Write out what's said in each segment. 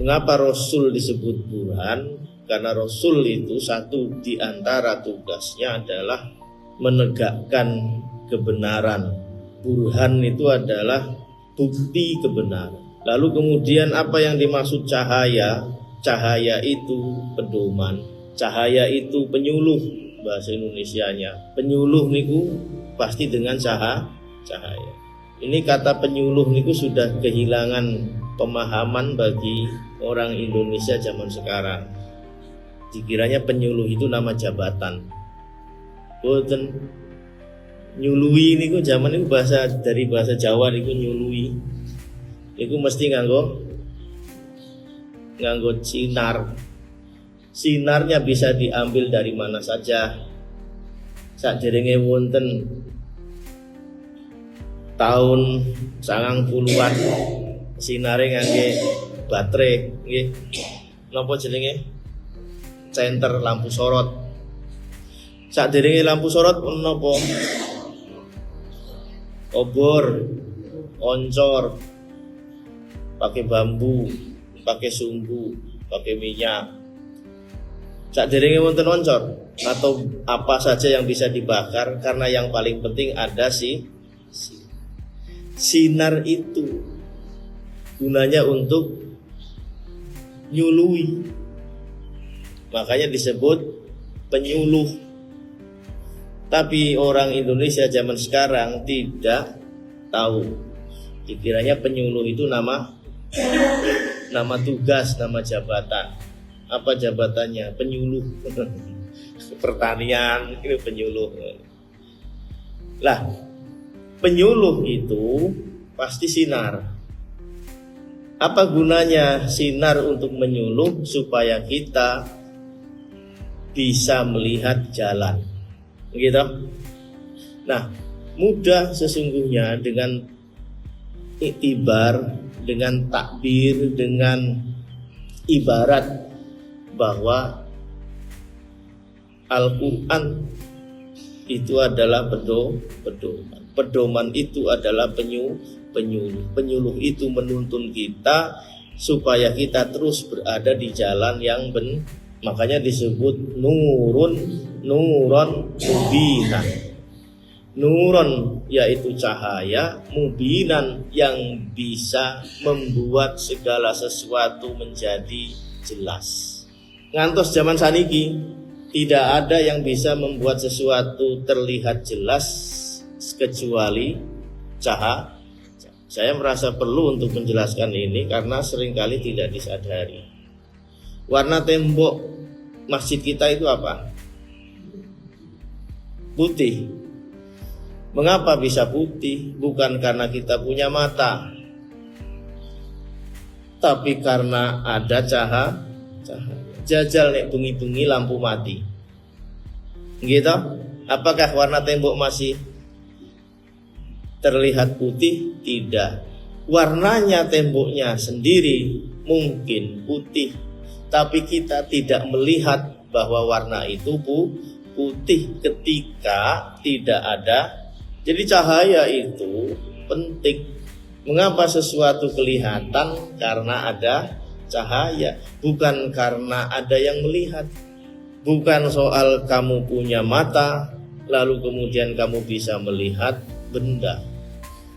Mengapa Rasul disebut burhan? Karena Rasul itu satu di antara tugasnya adalah menegakkan kebenaran. Burhan itu adalah bukti kebenaran. Lalu kemudian apa yang dimaksud cahaya? Cahaya itu pedoman, cahaya itu penyuluh, bahasa Indonesianya. Penyuluh niku pasti dengan cahaya. Ini kata penyuluh niku sudah kehilangan pemahaman bagi orang Indonesia zaman sekarang. Dikiranya penyuluh itu nama jabatan. Boten. Nyului niku zaman niku dari bahasa Jawa niku nyului. Niku mesti nganggo sinar. Sinarnya bisa diambil dari mana saja. Saderenge wonten tahun 90-an sinare ngangge baterai nggih. Napa jenenge? Senter lampu sorot. Saderenge lampu sorot napa? Obor, oncor, pakai bambu, pakai sumbu, pakai minyak. Saderenge wonten oncor atau apa saja yang bisa dibakar, karena yang paling penting ada sinar itu gunanya untuk nyului. Makanya disebut penyuluh. Tapi orang Indonesia zaman sekarang tidak tahu. Dikiranya penyuluh itu nama tugas, nama jabatan. Apa jabatannya? Penyuluh. Pertanian itu penyuluh. Lah, penyuluh itu pasti sinar. Apa gunanya sinar untuk menyuluh? Supaya kita bisa melihat jalan. Begitu. Nah, mudah sesungguhnya dengan iktibar, dengan takbir, dengan ibarat bahwa Al-Quran itu adalah pedoman. Pedoman itu adalah penyuluh. Penyuluh itu menuntun kita supaya kita terus berada di jalan yang benar. Makanya disebut nuron mubinan. Nuron yaitu cahaya, mubinan yang bisa membuat segala sesuatu menjadi jelas. Ngantos zaman saniki tidak ada yang bisa membuat sesuatu terlihat jelas kecuali cahaya. Saya merasa perlu untuk menjelaskan ini karena seringkali tidak disadari. Warna tembok masjid kita itu apa? Putih. Mengapa bisa putih? Bukan karena kita punya mata, tapi karena ada cahaya. Jajal nek bengi-bengi lampu mati. Gitu? Apakah warna tembok masih terlihat putih? Tidak. Warnanya temboknya sendiri mungkin putih, tapi kita tidak melihat bahwa warna itu putih ketika tidak ada. Jadi cahaya itu penting. Mengapa sesuatu kelihatan? Karena ada cahaya, bukan karena ada yang melihat. Bukan soal kamu punya mata lalu kemudian kamu bisa melihat benda,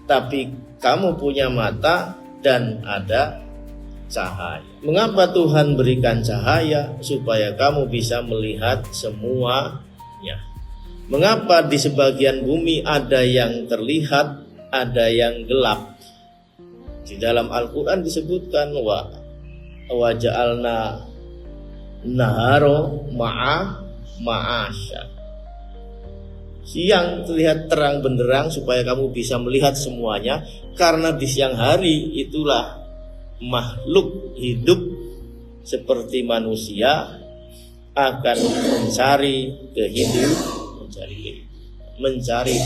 tapi kamu punya mata dan ada cahaya. Mengapa Tuhan berikan cahaya? Supaya kamu bisa melihat semuanya. Mengapa di sebagian bumi ada yang terlihat, ada yang gelap? Di dalam Al-Quran disebutkan wa ja'alna naharo ma'asya. Siang terlihat terang benderang supaya kamu bisa melihat semuanya. Karena di siang hari itulah makhluk hidup seperti manusia akan mencari kehidupan, mencari